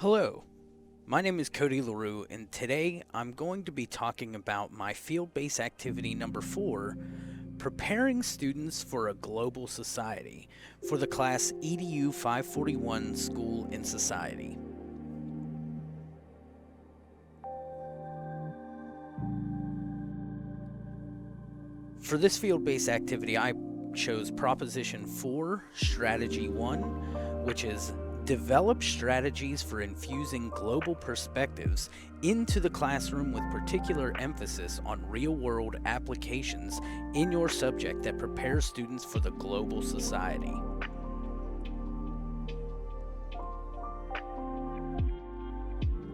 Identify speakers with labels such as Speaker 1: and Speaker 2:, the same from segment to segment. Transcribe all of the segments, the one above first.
Speaker 1: Hello, my name is Cody LaRue, and today I'm going to be talking about my field-based activity number 4, preparing students for a global society, for the class EDU 541 School in Society. For this field-based activity, I chose Proposition 4, Strategy 1, which is develop strategies for infusing global perspectives into the classroom with particular emphasis on real-world applications in your subject that prepares students for the global society.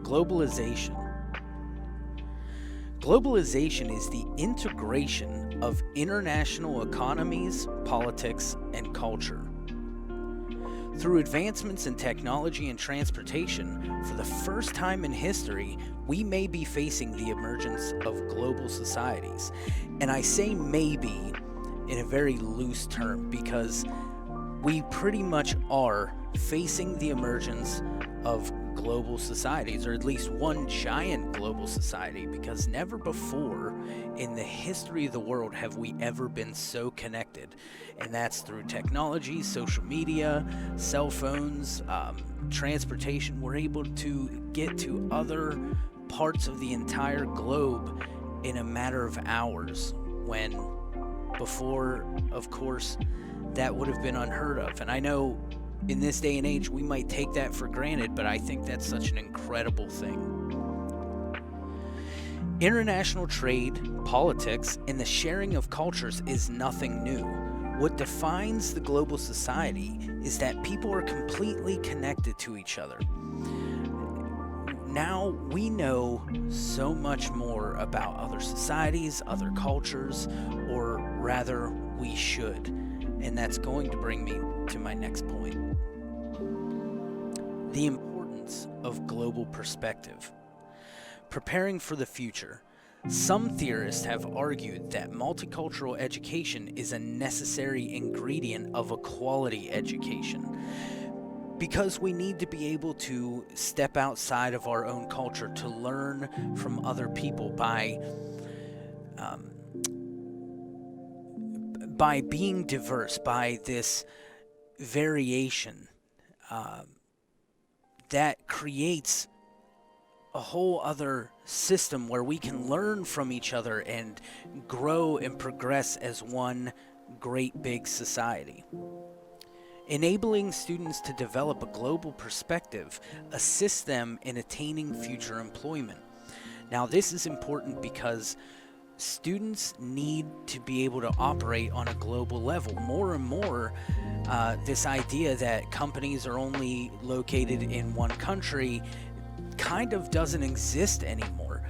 Speaker 1: Globalization. Globalization is the integration of international economies, politics, and culture. Through advancements in technology and transportation, for the first time in history, we may be facing the emergence of global societies. And I say maybe in a very loose term because we pretty much are facing the emergence of global societies, or at least one giant global society, because never before in the history of the world have we ever been so connected. And that's through technology, social media, cell phones, transportation. We're able to get to other parts of the entire globe in a matter of hours, when before, of course, that would have been unheard of. And I know in this day and age, we might take that for granted, but I think that's such an incredible thing. International trade, politics, and the sharing of cultures is nothing new. What defines the global society is that people are completely connected to each other. Now we know so much more about other societies, other cultures, or rather, we should. And that's going to bring me to my next point. The importance of global perspective. Preparing for the future. Some theorists have argued that multicultural education is a necessary ingredient of a quality education, because we need to be able to step outside of our own culture to learn from other people by being diverse, by this variation that creates a whole other system where we can learn from each other and grow and progress as one great big society. Enabling students to develop a global perspective assists them in attaining future employment. Now, this is important because students need to be able to operate on a global level. More and more, this idea that companies are only located in one country kind of doesn't exist anymore.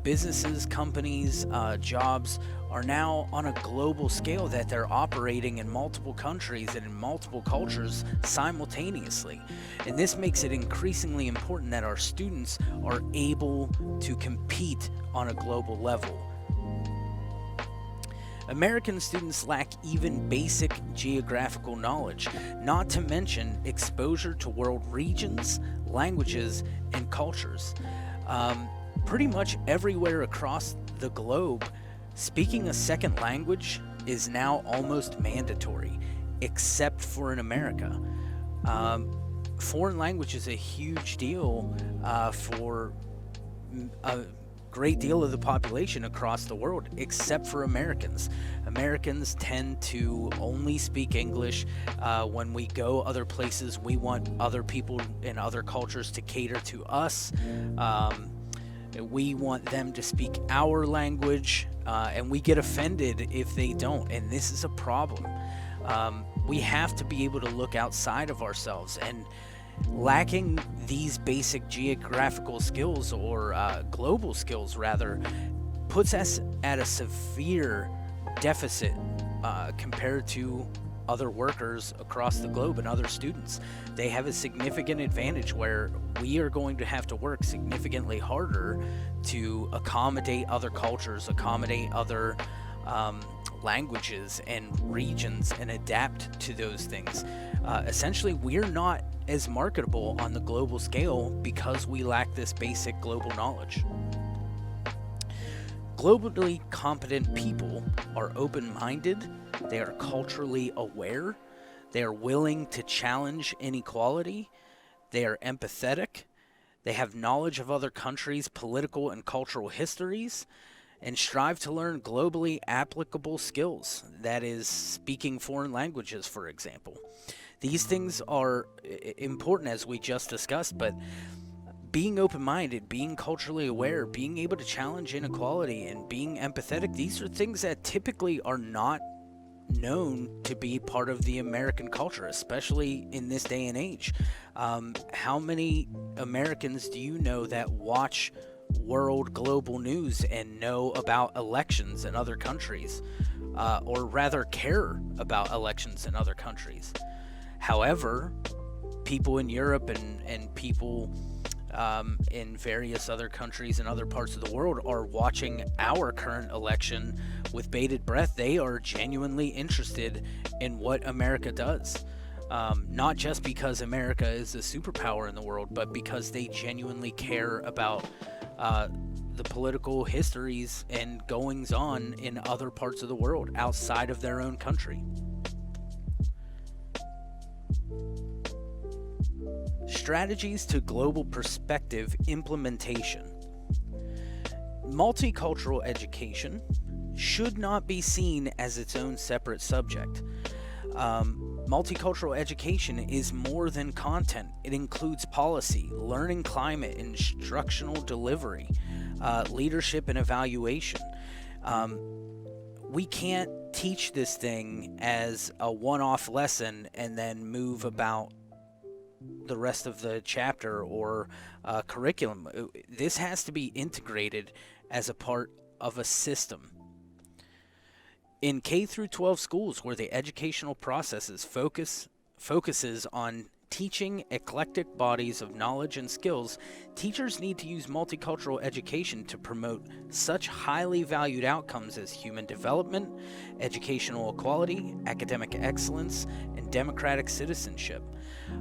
Speaker 1: Businesses, companies, jobs are now on a global scale, that they're operating in multiple countries and in multiple cultures simultaneously. And this makes it increasingly important that our students are able to compete on a global level. American students lack even basic geographical knowledge, not to mention exposure to world regions, languages, and cultures. Pretty much everywhere across the globe, speaking a second language is now almost mandatory, except for in America. Foreign language is a huge deal for a great deal of the population across the world, except for Americans. Americans tend to only speak English. When we go other places, we want other people in other cultures to cater to us. We want them to speak our language, and we get offended if they don't, and this is a problem. We have to be able to look outside of ourselves, and lacking these basic geographical skills, or global skills rather, puts us at a severe deficit compared to other workers across the globe and other students. They have a significant advantage where we are going to have to work significantly harder to accommodate other cultures, accommodate other languages and regions and adapt to those things. Essentially, we're not as marketable on the global scale because we lack this basic global knowledge. Globally competent people are open-minded, they are culturally aware, they are willing to challenge inequality, they are empathetic, they have knowledge of other countries' political and cultural histories, and strive to learn globally applicable skills, that is, speaking foreign languages, for example. These things are important, as we just discussed, but being open-minded, being culturally aware, being able to challenge inequality, and being empathetic, these are things that typically are not known to be part of the American culture, especially in this day and age. How many Americans do you know that watch world global news and know about elections in other countries, or rather care about elections in other countries? However, people in Europe and people in various other countries and other parts of the world are watching our current election with bated breath. They are genuinely interested in what America does. Not just because America is a superpower in the world, but because they genuinely care about the political histories and goings on in other parts of the world outside of their own country. Strategies to global perspective implementation. Multicultural education should not be seen as its own separate subject. Multicultural education is more than content. It includes policy, learning climate, instructional delivery, leadership and evaluation. We can't teach this thing as a one-off lesson and then move about the rest of the chapter or curriculum. This has to be integrated as a part of a system. In K through 12 schools, where the educational processes focuses on teaching eclectic bodies of knowledge and skills, teachers need to use multicultural education to promote such highly valued outcomes as human development, educational equality, academic excellence, and democratic citizenship.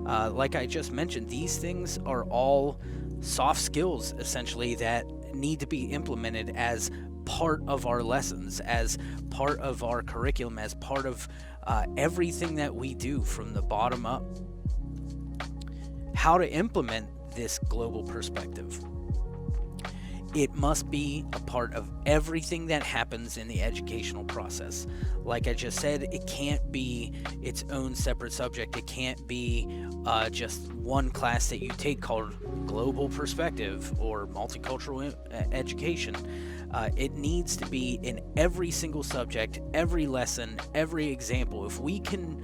Speaker 1: Like I just mentioned, these things are all soft skills, essentially, that need to be implemented as part of our lessons, as part of our curriculum, as part of everything that we do from the bottom up. How to implement this global perspective? It must be a part of everything that happens in the educational process. Like I just said, it can't be its own separate subject. It can't be just one class that you take called Global Perspective or Multicultural Education. It needs to be in every single subject, every lesson, every example. If we can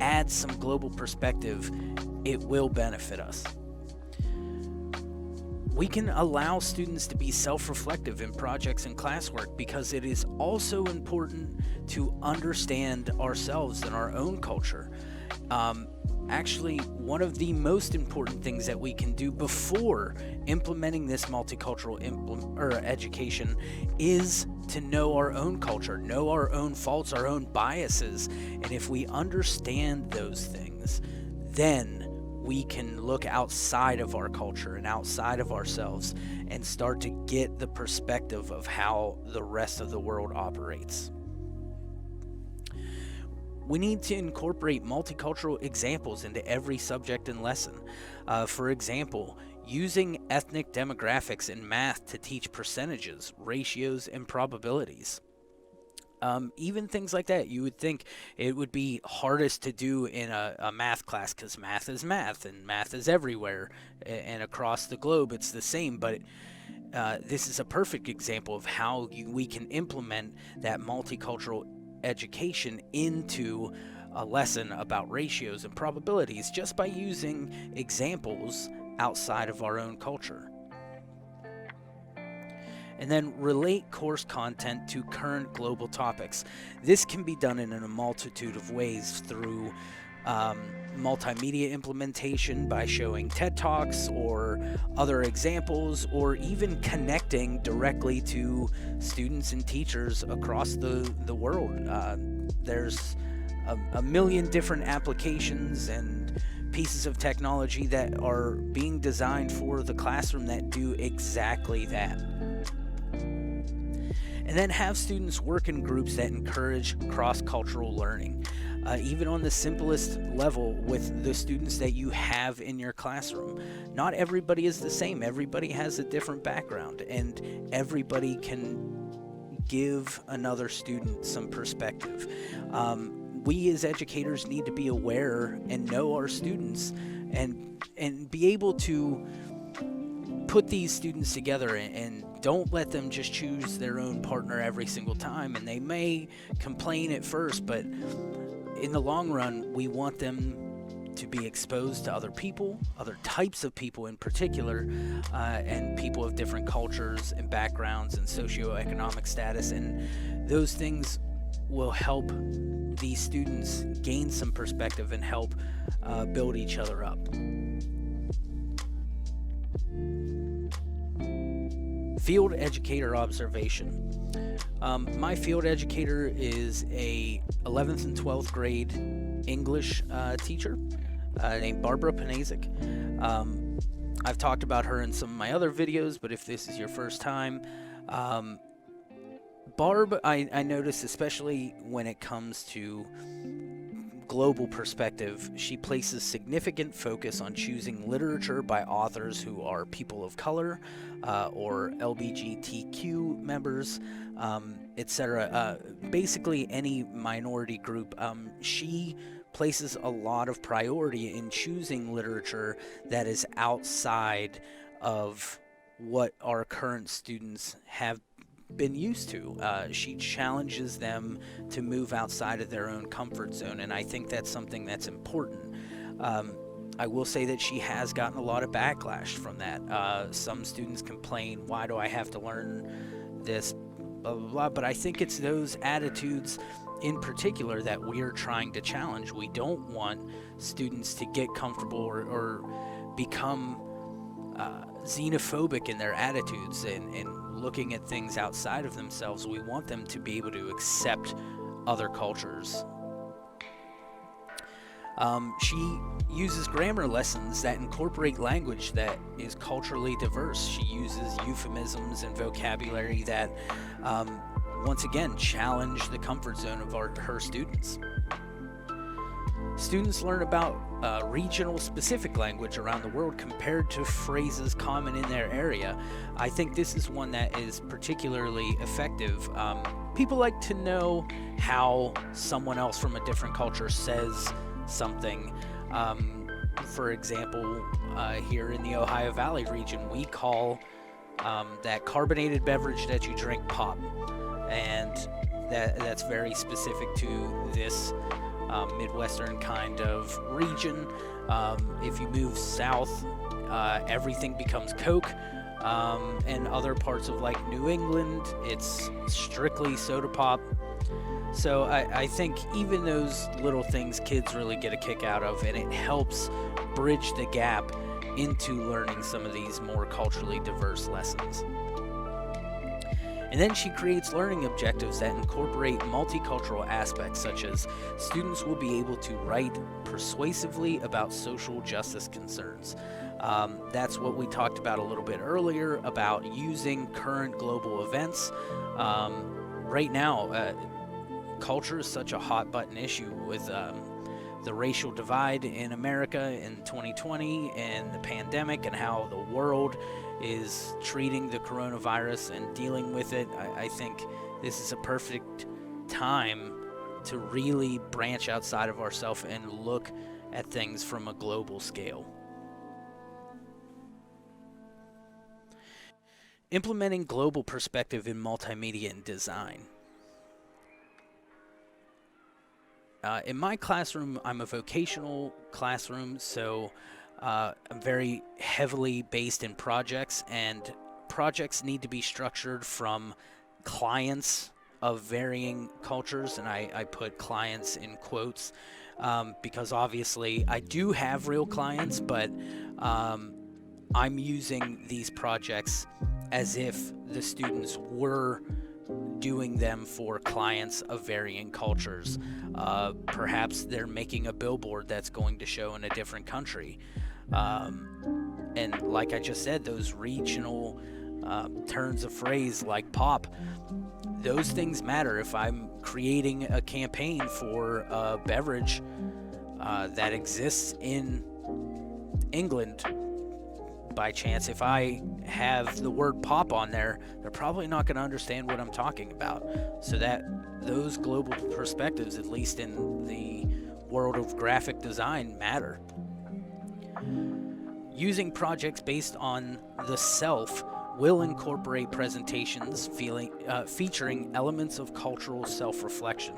Speaker 1: add some global perspective, it will benefit us. We can allow students to be self-reflective in projects and classwork because it is also important to understand ourselves and our own culture. Actually, one of the most important things that we can do before implementing this multicultural education is to know our own culture, know our own faults, our own biases. And if we understand those things, then we can look outside of our culture and outside of ourselves and start to get the perspective of how the rest of the world operates. We need to incorporate multicultural examples into every subject and lesson. For example, using ethnic demographics in math to teach percentages, ratios, and probabilities. Even things like that, you would think it would be hardest to do in a math class because math is math and math is everywhere and across the globe it's the same, but this is a perfect example of how we can implement that multicultural education into a lesson about ratios and probabilities just by using examples outside of our own culture. And then relate course content to current global topics. This can be done in a multitude of ways through um, multimedia implementation by showing TED Talks or other examples, or even connecting directly to students and teachers across the world. There's a million different applications and pieces of technology that are being designed for the classroom that do exactly that. And then have students work in groups that encourage cross-cultural learning, even on the simplest level with the students that you have in your classroom. Not everybody is the same. Everybody has a different background, and everybody can give another student some perspective. We as educators need to be aware and know our students, and be able to put these students together, and don't let them just choose their own partner every single time. And they may complain at first, but in the long run, we want them to be exposed to other people, other types of people in particular, and people of different cultures and backgrounds and socioeconomic status. And those things will help these students gain some perspective and help build each other up. Field educator observation. My field educator is a 11th and 12th grade English teacher named Barbara Panazik. I've talked about her in some of my other videos, but if this is your first time, Barb, I notice, especially when it comes to global perspective, she places significant focus on choosing literature by authors who are people of color, or LGBTQ members, etc. Basically any minority group. She places a lot of priority in choosing literature that is outside of what our current students have been used to. She challenges them to move outside of their own comfort zone, and I think that's something that's important. I will say that she has gotten a lot of backlash from that. Some students complain, why do I have to learn this, blah, blah, blah. But I think it's those attitudes in particular that we're trying to challenge. We don't want students to get comfortable or become xenophobic in their attitudes and looking at things outside of themselves. We want them to be able to accept other cultures. She uses grammar lessons that incorporate language that is culturally diverse. She uses euphemisms and vocabulary that, once again, challenge the comfort zone of her students. Students learn about regional specific language around the world compared to phrases common in their area. I think this is one that is particularly effective. People like to know how someone else from a different culture says something. For example, here in the Ohio Valley region, we call that carbonated beverage that you drink pop, and that's very specific to this Midwestern kind of region. If you move south, everything becomes Coke, and other parts of like New England, it's strictly soda pop. So I think even those little things kids really get a kick out of, and it helps bridge the gap into learning some of these more culturally diverse lessons. And then she creates learning objectives that incorporate multicultural aspects, such as students will be able to write persuasively about social justice concerns. That's what we talked about a little bit earlier, about using current global events. Right now, culture is such a hot button issue with the racial divide in America in 2020 and the pandemic, and how the world is treating the coronavirus and dealing with it. I think this is a perfect time to really branch outside of ourselves and look at things from a global scale. Implementing global perspective in multimedia and design. In my classroom, I'm a vocational classroom, so I'm very heavily based in projects, and projects need to be structured from clients' of varying cultures, and I put clients in quotes because obviously I do have real clients, but um, I'm using these projects as if the students were doing them for clients of varying cultures. Perhaps they're making a billboard that's going to show in a different country. And like I just said, those regional turns of phrase like pop, those things matter. If I'm creating a campaign for a beverage that exists in England, by chance, if I have the word pop on there, they're probably not going to understand what I'm talking about. So that those global perspectives, at least in the world of graphic design, matter. Using projects based on the self will incorporate presentations featuring elements of cultural self-reflection.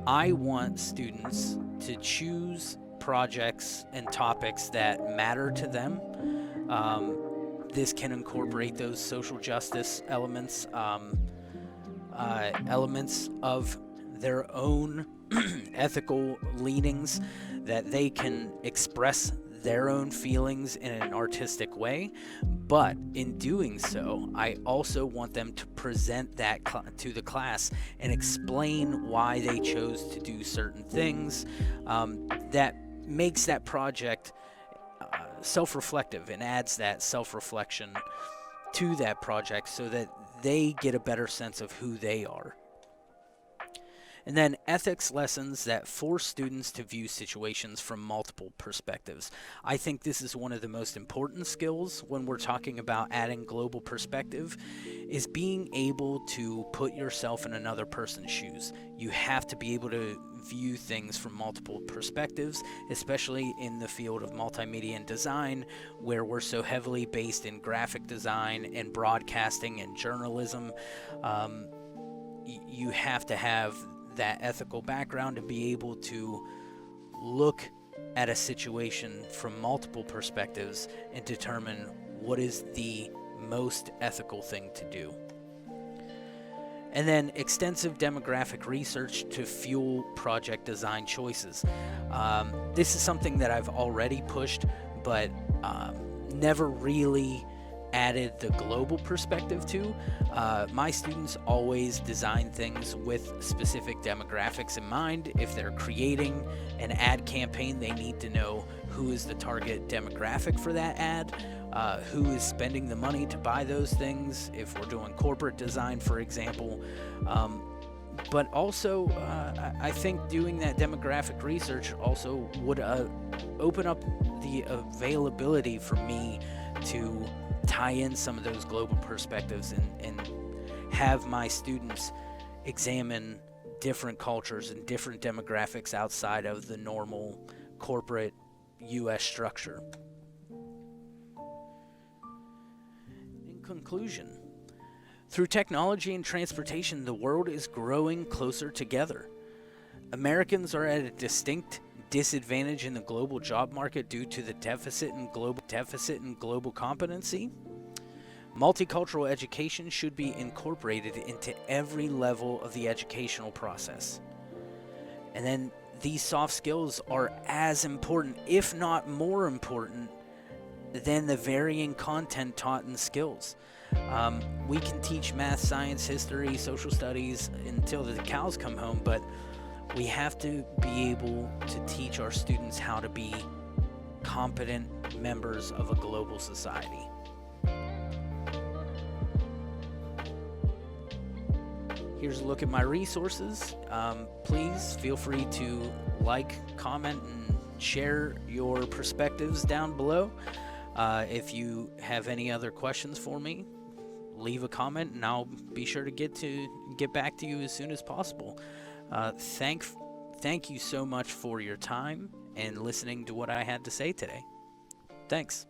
Speaker 1: I want students to choose projects and topics that matter to them. This can incorporate those social justice elements, elements of their own ethical leanings, that they can express their own feelings in an artistic way. But in doing so, I also want them to present that to the class and explain why they chose to do certain things. That makes that project self-reflective and adds that self-reflection to that project so that they get a better sense of who they are. And then ethics lessons that force students to view situations from multiple perspectives. I think this is one of the most important skills when we're talking about adding global perspective, is being able to put yourself in another person's shoes. You have to be able to view things from multiple perspectives, especially in the field of multimedia and design, where we're so heavily based in graphic design and broadcasting and journalism. You have to have that ethical background and be able to look at a situation from multiple perspectives and determine what is the most ethical thing to do. And then extensive demographic research to fuel project design choices. This is something that I've already pushed, but never really added the global perspective to. My students always design things with specific demographics in mind. If they're creating an ad campaign, they need to know who is the target demographic for that ad, who is spending the money to buy those things, if we're doing corporate design, for example. But also, I think doing that demographic research also would open up the availability for me to tie in some of those global perspectives and have my students examine different cultures and different demographics outside of the normal corporate U.S. structure. In conclusion, through technology and transportation, the world is growing closer together. Americans are at a distinct disadvantage in the global job market due to the deficit in global competency. Multicultural education should be incorporated into every level of the educational process. And then these soft skills are as important, if not more important, than the varying content taught in skills. We can teach math, science, history, social studies until the cows come home, but we have to be able to teach our students how to be competent members of a global society. Here's a look at my resources. Please feel free to like, comment, and share your perspectives down below. If you have any other questions for me, leave a comment and I'll be sure to get back to you as soon as possible. Thank you so much for your time and listening to what I had to say today. Thanks.